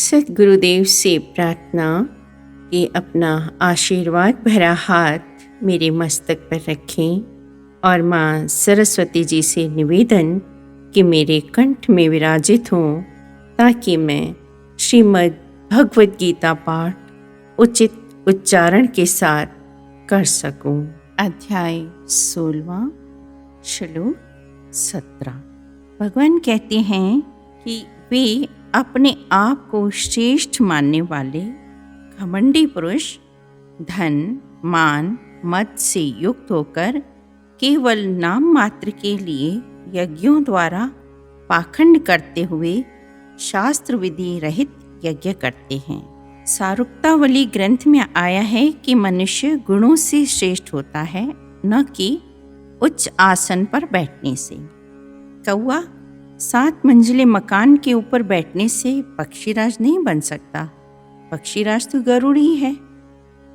सद्गुरुदेव से प्रार्थना कि अपना आशीर्वाद भरा हाथ मेरे मस्तक पर रखें और माँ सरस्वती जी से निवेदन कि मेरे कंठ में विराजित हों ताकि मैं श्रीमद् भगवद गीता पाठ उचित उच्चारण के साथ कर सकूं। अध्याय 16 श्लोक 17। भगवान कहते हैं कि वे अपने आप को श्रेष्ठ मानने वाले घमंडी पुरुष धन मान मद से युक्त होकर केवल नाम मात्र के लिए यज्ञों द्वारा पाखंड करते हुए शास्त्र विधि रहित यज्ञ करते हैं। सारुक्तावली ग्रंथ में आया है कि मनुष्य गुणों से श्रेष्ठ होता है, न कि उच्च आसन पर बैठने से। कौआ 7 मंजिले मकान के ऊपर बैठने से पक्षीराज नहीं बन सकता। पक्षीराज तो गरुड़ ही है।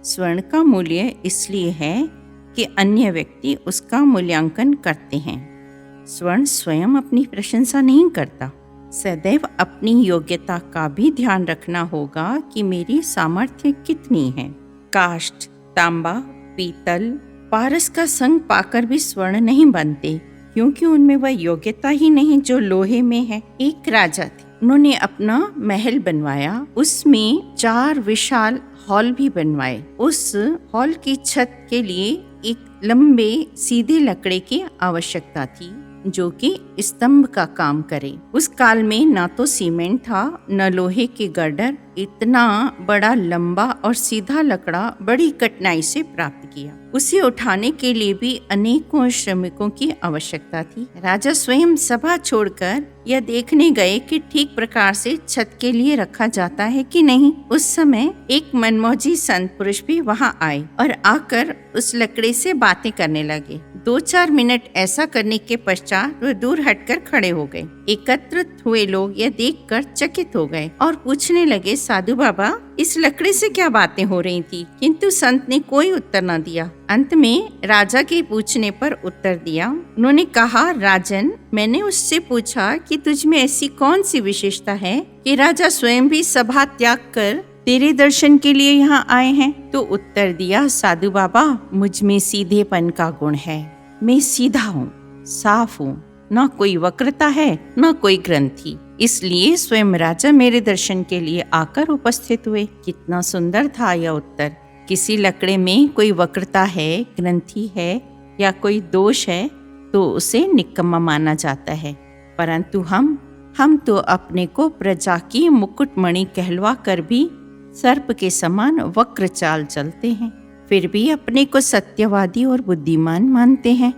स्वर्ण का मूल्य इसलिए है कि अन्य व्यक्ति उसका मूल्यांकन करते हैं। स्वर्ण स्वयं अपनी प्रशंसा नहीं करता। सदैव अपनी योग्यता का भी ध्यान रखना होगा कि मेरी सामर्थ्य कितनी है। काष्ठ, तांबा, पीतल, पारस का संग पाकर भी स्वर्ण नहीं बनते, क्योंकि उनमें वह योग्यता ही नहीं जो लोहे में है। एक राजा थे, उन्होंने अपना महल बनवाया, उसमें 4 विशाल हॉल भी बनवाए। उस हॉल की छत के लिए एक लंबे सीधे लकड़े की आवश्यकता थी जो कि स्तंभ का काम करे। उस काल में ना तो सीमेंट था न लोहे के गर्डर। इतना बड़ा लंबा और सीधा लकड़ा बड़ी कठिनाई से प्राप्त किया। उसे उठाने के लिए भी अनेकों श्रमिकों की आवश्यकता थी। राजा स्वयं सभा छोड़कर यह देखने गए कि ठीक प्रकार से छत के लिए रखा जाता है कि नहीं। उस समय एक मनमौजी संत पुरुष भी वहां आए और आकर उस लकड़े से बातें करने लगे। 2-4 मिनट ऐसा करने के पश्चात वे दूर हटकर खड़े हो गए। एकत्रित हुए लोग यह देखकर चकित हो गए और पूछने लगे, साधु बाबा, इस लकड़ी से क्या बातें हो रही थी? किंतु संत ने कोई उत्तर न दिया। अंत में राजा के पूछने पर उत्तर दिया। उन्होंने कहा, राजन, मैंने उससे पूछा कि तुझ में ऐसी कौन सी विशेषता है कि राजा स्वयं भी सभा त्याग कर तेरे दर्शन के लिए यहाँ आए हैं? तो उत्तर दिया, साधु बाबा, मुझ में सीधेपन का गुण है। मैं सीधा हूँ, साफ हूँ, न कोई वक्रता है न कोई ग्रंथि। इसलिए स्वयं राजा मेरे दर्शन के लिए आकर उपस्थित हुए। कितना सुंदर था यह उत्तर। किसी लकड़े में कोई वक्रता है, ग्रंथि है या कोई दोष है तो उसे निकम्मा माना जाता है, परंतु हम तो अपने को प्रजा की मुकुटमणि कहलवा कर भी सर्प के समान वक्र चाल चलते हैं, फिर भी अपने को सत्यवादी और बुद्धिमान मानते हैं।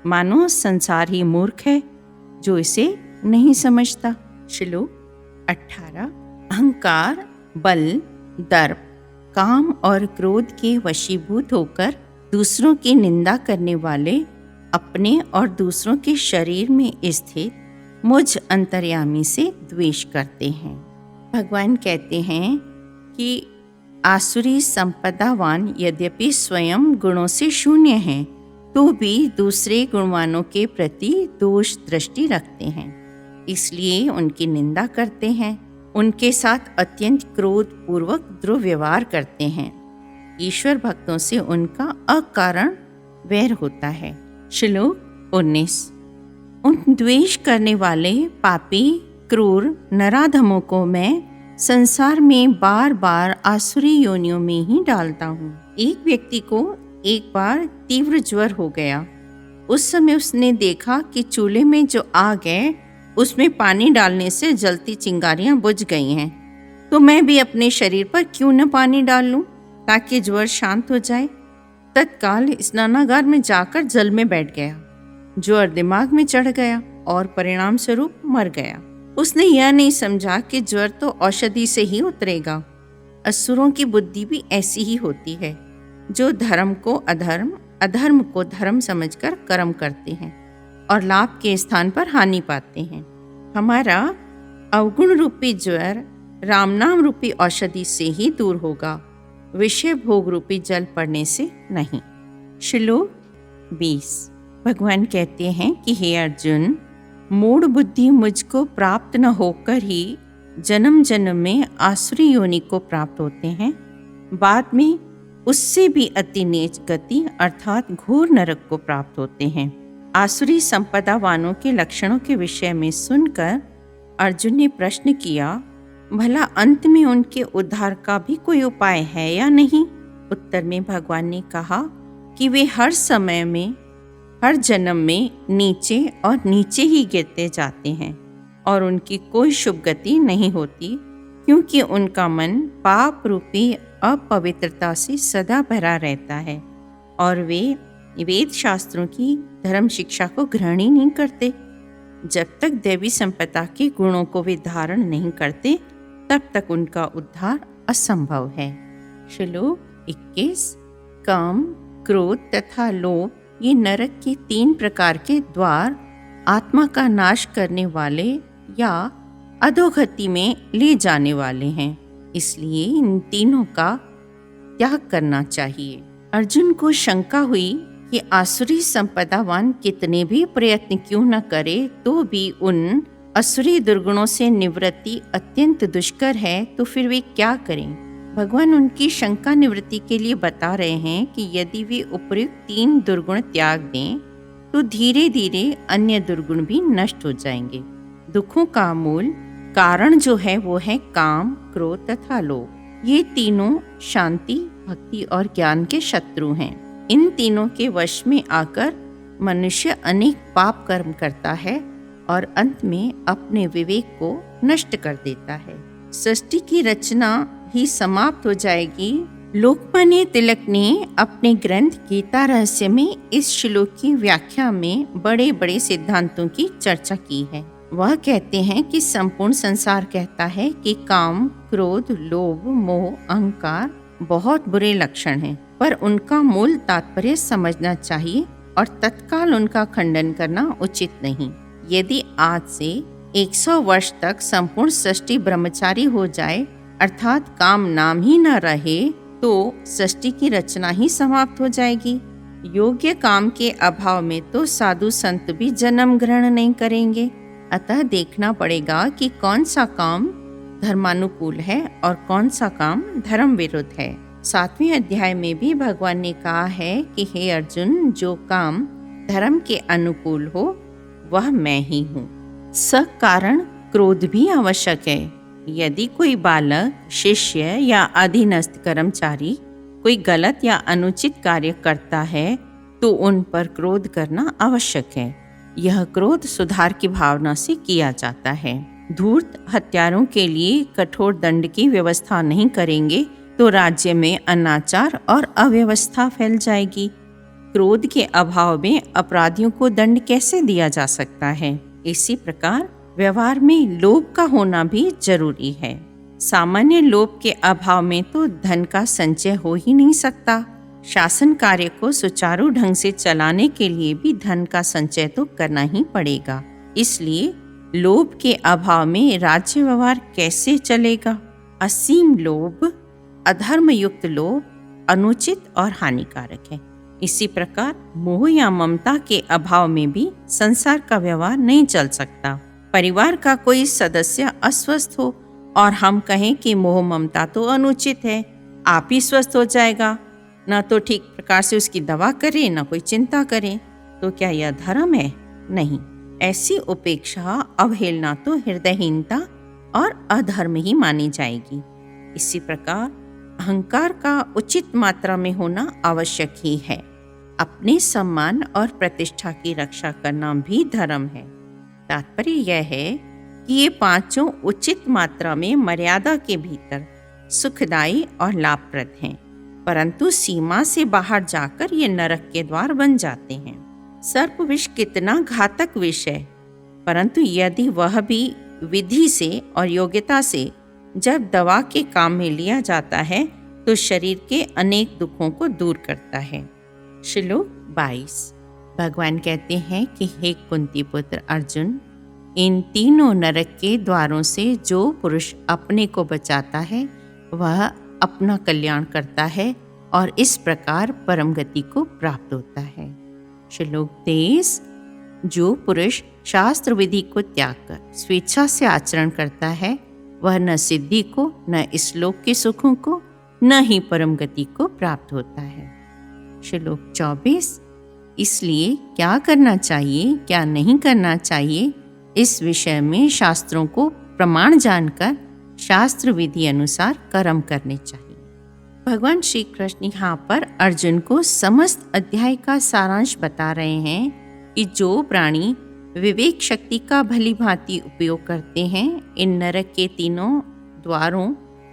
मानो संसार ही मूर्ख है जो इसे नहीं समझता। श्लोक 18। अहंकार, बल, दर्प, काम और क्रोध के वशीभूत होकर दूसरों की निंदा करने वाले अपने और दूसरों के शरीर में स्थित मुझ अंतर्यामी से द्वेष करते हैं। भगवान कहते हैं कि आसुरी संपदावान यद्यपि स्वयं गुणों से शून्य हैं, तो भी दूसरे गुणवानों के प्रति दोष दृष्टि रखते हैं, इसलिए उनकी निंदा करते हैं, उनके साथ अत्यंत क्रोध पूर्वक दुर्व्यवहार करते हैं। ईश्वर भक्तों से उनका अकारण वैर होता है। श्लोक 19। उन द्वेष करने वाले पापी क्रूर नराधमों को मैं संसार में बार बार आसुरी योनियों में ही डालता हूँ। एक व्यक्ति को एक बार तीव्र ज्वर हो गया। उस समय उसने देखा कि चूल्हे में जो आग है उसमें पानी डालने से जलती चिंगारियां बुझ गई हैं, तो मैं भी अपने शरीर पर क्यों न पानी डाल लूं ताकि ज्वर शांत हो जाए। तत्काल स्नानागार में जाकर जल में बैठ गया। ज्वर दिमाग में चढ़ गया और परिणाम स्वरूप मर गया। उसने यह नहीं समझा कि ज्वर तो औषधि से ही उतरेगा। असुरों की बुद्धि भी ऐसी ही होती है, जो धर्म को अधर्म, अधर्म को धर्म समझकर कर्म करते हैं और लाभ के स्थान पर हानि पाते हैं। हमारा अवगुण रूपी ज्वर राम नाम रूपी औषधि से ही दूर होगा, विषय भोग रूपी जल पड़ने से नहीं। श्लोक 20। भगवान कहते हैं कि हे अर्जुन, मूढ़ बुद्धि मुझको प्राप्त न होकर ही जन्म जन्म में आसुरी योनि को प्राप्त होते हैं, बाद में उससे भी अति नीच गति अर्थात घोर नरक को प्राप्त होते हैं। आसुरी संपदावानों के लक्षणों के विषय में सुनकर अर्जुन ने प्रश्न किया, भला अंत में उनके उद्धार का भी कोई उपाय है या नहीं? उत्तर में भगवान ने कहा कि वे हर समय में, हर जन्म में नीचे और नीचे ही गिरते जाते हैं और उनकी कोई शुभ गति नहीं होती, क्योंकि उनका मन पाप रूपी अपवित्रता से सदा भरा रहता है और वे वेद शास्त्रों की धर्म शिक्षा को ग्रहण ही नहीं करते। जब तक दैवी संपदा के गुणों को वे धारण नहीं करते, तब तक उनका उद्धार असंभव है। श्लोक 21। काम, क्रोध तथा लोभ ये नरक के 3 प्रकार के द्वार आत्मा का नाश करने वाले या अधोगति में ले जाने वाले हैं, इसलिए इन तीनों का त्याग करना चाहिए। अर्जुन को शंका हुई कि आसुरी संपदावान कितने भी प्रयत्न क्यों न करे तो भी उन असुरी दुर्गुणों से निवृत्ति अत्यंत दुष्कर है, तो फिर वे क्या करें? भगवान उनकी शंका निवृत्ति के लिए बता रहे हैं कि यदि वे उपयुक्त 3 दुर्गुण त्याग दें तो धीरे धीरे अन्य दुर्गुण भी नष्ट हो जाएंगे। दुखों का मूल कारण जो है वो है काम, क्रोध तथा लोभ। ये तीनों शांति, भक्ति और ज्ञान के शत्रु हैं। इन तीनों के वश में आकर मनुष्य अनेक पाप कर्म करता है और अंत में अपने विवेक को नष्ट कर देता है। सृष्टि की रचना ही समाप्त हो जाएगी। लोकमान्य तिलक ने अपने ग्रंथ गीता रहस्य में इस श्लोक की व्याख्या में बड़े बड़े सिद्धांतों की चर्चा की है। वह कहते हैं कि संपूर्ण संसार कहता है कि काम, क्रोध, लोभ, मोह, अहंकार बहुत बुरे लक्षण हैं, पर उनका मूल तात्पर्य समझना चाहिए और तत्काल उनका खंडन करना उचित नहीं। यदि आज से 100 वर्ष तक संपूर्ण सृष्टि ब्रह्मचारी हो जाए, अर्थात काम नाम ही न रहे, तो सृष्टि की रचना ही समाप्त हो जाएगी। योग्य काम के अभाव में तो साधु संत भी जन्म ग्रहण नहीं करेंगे। अतः देखना पड़ेगा कि कौन सा काम धर्मानुकूल है और कौन सा काम धर्म विरुद्ध है। 7वें अध्याय में भी भगवान ने कहा है कि हे अर्जुन, जो काम धर्म के अनुकूल हो वह मैं ही हूँ। सकारण क्रोध भी आवश्यक है। यदि कोई बालक, शिष्य या अधीनस्थ कर्मचारी कोई गलत या अनुचित कार्य करता है तो उन पर क्रोध करना आवश्यक है। यह क्रोध सुधार की भावना से किया जाता है। धूर्त हत्यारों के लिए कठोर दंड की व्यवस्था नहीं करेंगे तो राज्य में अनाचार और अव्यवस्था फैल जाएगी। क्रोध के अभाव में अपराधियों को दंड कैसे दिया जा सकता है? इसी प्रकार व्यवहार में लोभ का होना भी जरूरी है। सामान्य लोभ के अभाव में तो धन का संचय हो ही नहीं सकता। शासन कार्य को सुचारू ढंग से चलाने के लिए भी धन का संचय तो करना ही पड़ेगा। इसलिए लोभ के अभाव में राज्य व्यवहार कैसे चलेगा? असीम लोभ, अधर्म युक्त लोभ अनुचित और हानिकारक है। इसी प्रकार मोह या ममता के अभाव में भी संसार का व्यवहार नहीं चल सकता। परिवार का कोई सदस्य अस्वस्थ हो और हम कहें कि मोह ममता तो अनुचित है, आप ही स्वस्थ हो जाएगा, न तो ठीक प्रकार से उसकी दवा करें न कोई चिंता करें, तो क्या यह धर्म है? नहीं। ऐसी उपेक्षा, अवहेलना तो हृदयहीनता और अधर्म ही मानी जाएगी। इसी प्रकार अहंकार का उचित मात्रा में होना आवश्यक ही है। अपने सम्मान और प्रतिष्ठा की रक्षा करना भी धर्म है। तात्पर्य यह है कि ये पांचों उचित मात्रा में मर्यादा के भीतर सुखदायी और लाभप्रद हैं, परंतु सीमा से बाहर जाकर ये नरक के द्वार बन जाते हैं। सर्प विष कितना घातक विष है, परंतु यदि वह भी विधि से और योग्यता से जब दवा के काम में लिया जाता है तो शरीर के अनेक दुखों को दूर करता है। श्लोक 22। भगवान कहते हैं कि हे कुंती पुत्र अर्जुन, इन तीनों नरक के द्वारों से जो पुरुष अपने को बचाता है वह अपना कल्याण करता है और इस प्रकार परम गति को प्राप्त होता है। श्लोक 23। जो पुरुष शास्त्र विधि को त्याग कर स्वेच्छा से आचरण करता है वह न सिद्धि को, न इस लोक के सुखों को, न ही परम गति को प्राप्त होता है। श्लोक 24। इसलिए क्या करना चाहिए, क्या नहीं करना चाहिए, इस विषय में शास्त्रों को प्रमाण जानकर शास्त्र विधि अनुसार कर्म करने चाहिए। भगवान श्री कृष्ण यहाँ पर अर्जुन को समस्त अध्याय का सारांश बता रहे हैं कि जो प्राणी विवेक शक्ति का भली भांति उपयोग करते हैं, इन नरक के तीनों द्वारों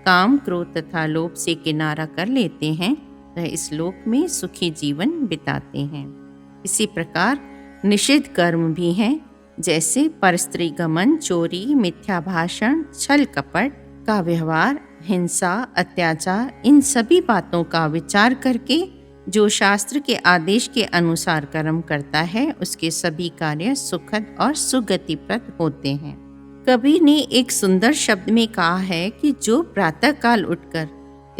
काम, क्रोध तथा लोभ से किनारा कर लेते हैं, वह इस लोक में सुखी जीवन बिताते हैं। इसी प्रकार निषिद्ध कर्म भी हैं, जैसे परस्त्री गमन, चोरी, मिथ्या भाषण, छल कपट का व्यवहार, हिंसा, अत्याचार। इन सभी बातों का विचार करके जो शास्त्र के आदेश के अनुसार कर्म करता है, उसके सभी कार्य सुखद और सुगतिप्रद होते हैं। कबीर ने एक सुंदर शब्द में कहा है कि जो प्रातः काल उठकर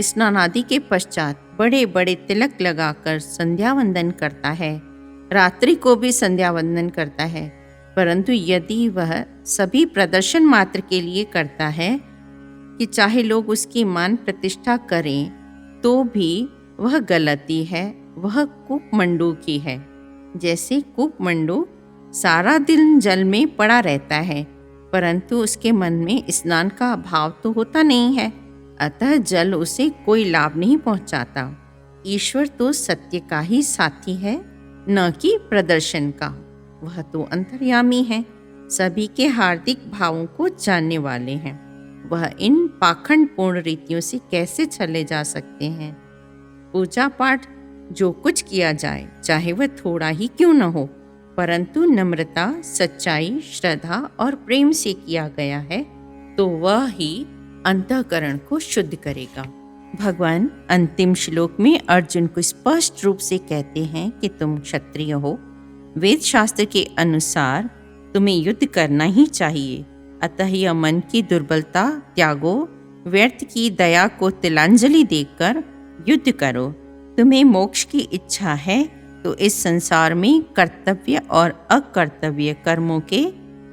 स्नान आदि के पश्चात बड़े बड़े तिलक लगाकर संध्या वंदन करता है, रात्रि को भी संध्या वंदन करता है, परंतु यदि वह सभी प्रदर्शन मात्र के लिए करता है कि चाहे लोग उसकी मान प्रतिष्ठा करें, तो भी वह गलती है, वह कूपमंडू की है। जैसे कूपमंडू सारा दिन जल में पड़ा रहता है, परंतु उसके मन में स्नान का भाव तो होता नहीं है, अतः जल उसे कोई लाभ नहीं पहुंचाता। ईश्वर तो सत्य का ही साथी है, न कि प्रदर्शन का। वह तो अंतर्यामी है, सभी के हार्दिक भावों को जानने वाले हैं। वह इन पाखंडपूर्ण रीतियों से कैसे छले जा सकते हैं। पूजा पाठ जो कुछ किया जाए, चाहे वह थोड़ा ही क्यों न हो, परंतु नम्रता, सच्चाई, श्रद्धा और प्रेम से किया गया है, तो वह ही अंतःकरण को शुद्ध करेगा। भगवान अंतिम श्लोक में अर्जुन को स्पष्ट रूप से कहते हैं कि तुम क्षत्रिय हो, वेद शास्त्र के अनुसार तुम्हें युद्ध करना ही चाहिए, अतः यह मन की दुर्बलता त्यागो, व्यर्थ की दया को तिलांजलि देकर युद्ध करो। तुम्हें मोक्ष की इच्छा है तो इस संसार में कर्तव्य और अकर्तव्य कर्मों के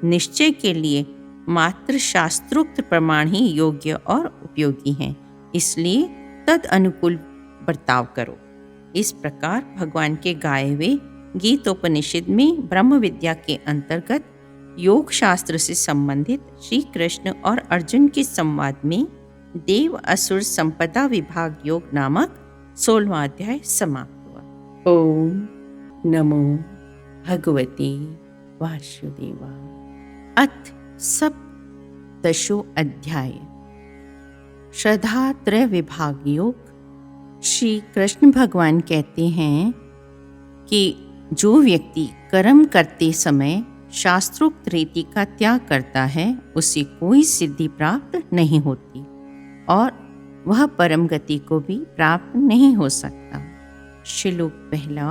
निश्चय के लिए मात्र शास्त्रोक्त प्रमाण ही योग्य और उपयोगी हैं, इसलिए तद अनुकूल बर्ताव करो। इस प्रकार भगवान के गाए हुए गीतोपनिषद में ब्रह्म विद्या के अंतर्गत योग शास्त्र से संबंधित श्री कृष्ण और अर्जुन के संवाद में देव असुर संपदा विभाग योग नामक 16वां अध्याय समाप्त हुआ। ओम नमो भगवते वासुदेवाय। अथ सप्तदशो अध्याय श्रद्धा त्रय विभाग योग। श्री कृष्ण भगवान कहते हैं कि जो व्यक्ति कर्म करते समय शास्त्रोक्त रीति का त्याग करता है, उसे कोई सिद्धि प्राप्त नहीं होती और वह परम गति को भी प्राप्त नहीं हो सकता। श्लोक पहला।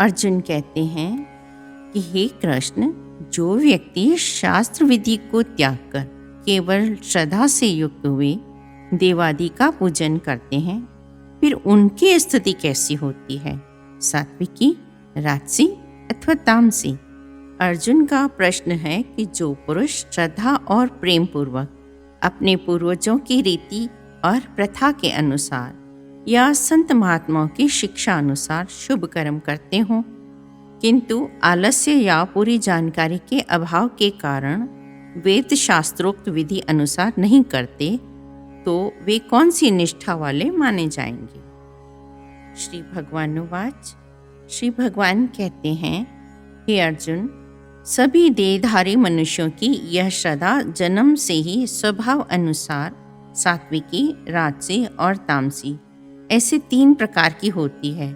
अर्जुन कहते हैं कि हे कृष्ण, जो व्यक्ति शास्त्र विधि को त्याग कर केवल श्रद्धा से युक्त हुए देवादि का पूजन करते हैं, फिर उनकी स्थिति कैसी होती है, सात्विकी, राजसी अथवा तामसी? अर्जुन का प्रश्न है कि जो पुरुष श्रद्धा और प्रेम पूर्वक अपने पूर्वजों की रीति और प्रथा के अनुसार या संत महात्माओं की शिक्षा अनुसार शुभ कर्म करते हों, किंतु आलस्य या पूरी जानकारी के अभाव के कारण वेद शास्त्रोक्त विधि अनुसार नहीं करते, तो वे कौन सी निष्ठा वाले माने जाएंगे। श्री भगवानुवाच। श्री भगवान कहते हैं, हे अर्जुन, सभी देहधारी मनुष्यों की यह श्रद्धा जन्म से ही स्वभाव अनुसार सात्विकी, राजसी और तामसी ऐसे 3 प्रकार की होती है।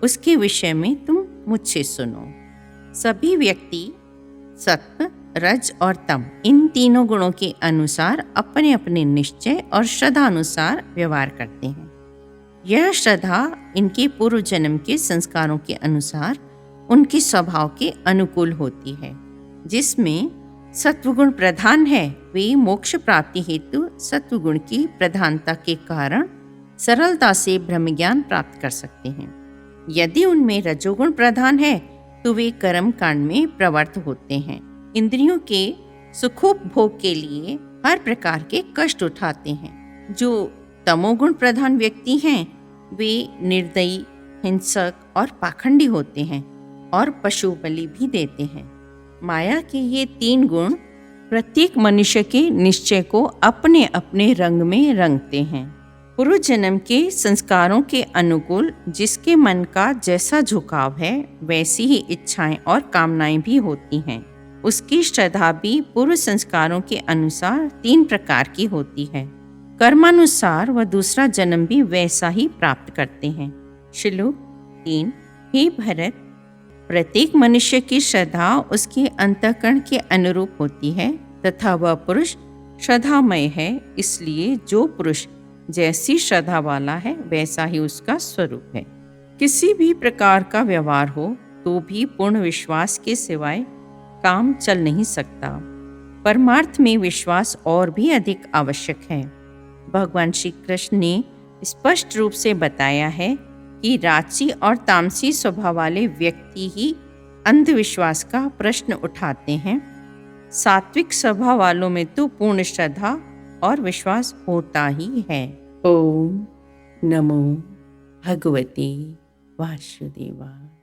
उसके विषय में तुम मुझसे सुनो। सभी व्यक्ति सत्व, रज और तम इन तीनों गुणों के अनुसार अपने अपने निश्चय और श्रद्धा अनुसार व्यवहार करते हैं। यह श्रद्धा इनके पूर्व जन्म के संस्कारों के अनुसार उनके स्वभाव के अनुकूल होती है। जिसमें सत्वगुण प्रधान है, वे मोक्ष प्राप्ति हेतु सत्वगुण की प्रधानता के कारण सरलता से ब्रह्म ज्ञान प्राप्त कर सकते हैं। यदि उनमें रजोगुण प्रधान है, तो वे कर्म कांड में प्रवृत्त होते हैं। इंद्रियों के सुखोपभोग के लिए हर प्रकार के कष्ट उठाते हैं। जो तमोगुण प्रधान व्यक्ति हैं वे निर्दयी, हिंसक और पाखंडी होते हैं और पशु बलि भी देते हैं। माया के ये 3 गुण प्रत्येक मनुष्य के निश्चय को अपने अपने रंग में रंगते हैं। पूर्व जन्म के संस्कारों के अनुकूल जिसके मन का जैसा झुकाव है वैसी ही इच्छाएं और कामनाएं भी होती हैं। उसकी श्रद्धा भी पूर्व संस्कारों के अनुसार 3 प्रकार की होती है। कर्मानुसार वह दूसरा जन्म भी वैसा ही प्राप्त करते हैं। श्लोक 3। हे भरत, प्रत्येक मनुष्य की श्रद्धा उसके अंतःकरण के अनुरूप होती है तथा वह पुरुष श्रद्धामय है। इसलिए जो पुरुष जैसी श्रद्धा वाला है वैसा ही उसका स्वरूप है। किसी भी प्रकार का व्यवहार हो तो भी पूर्ण विश्वास के सिवाय काम चल नहीं सकता। परमार्थ में विश्वास और भी अधिक आवश्यक है। भगवान श्री कृष्ण ने स्पष्ट रूप से बताया है कि राजसी और तामसी स्वभाव वाले व्यक्ति ही अंधविश्वास का प्रश्न उठाते हैं। सात्विक स्वभाव वालों में तो पूर्ण श्रद्धा और विश्वास होता ही है। ओम नमो भगवते वासुदेवाय।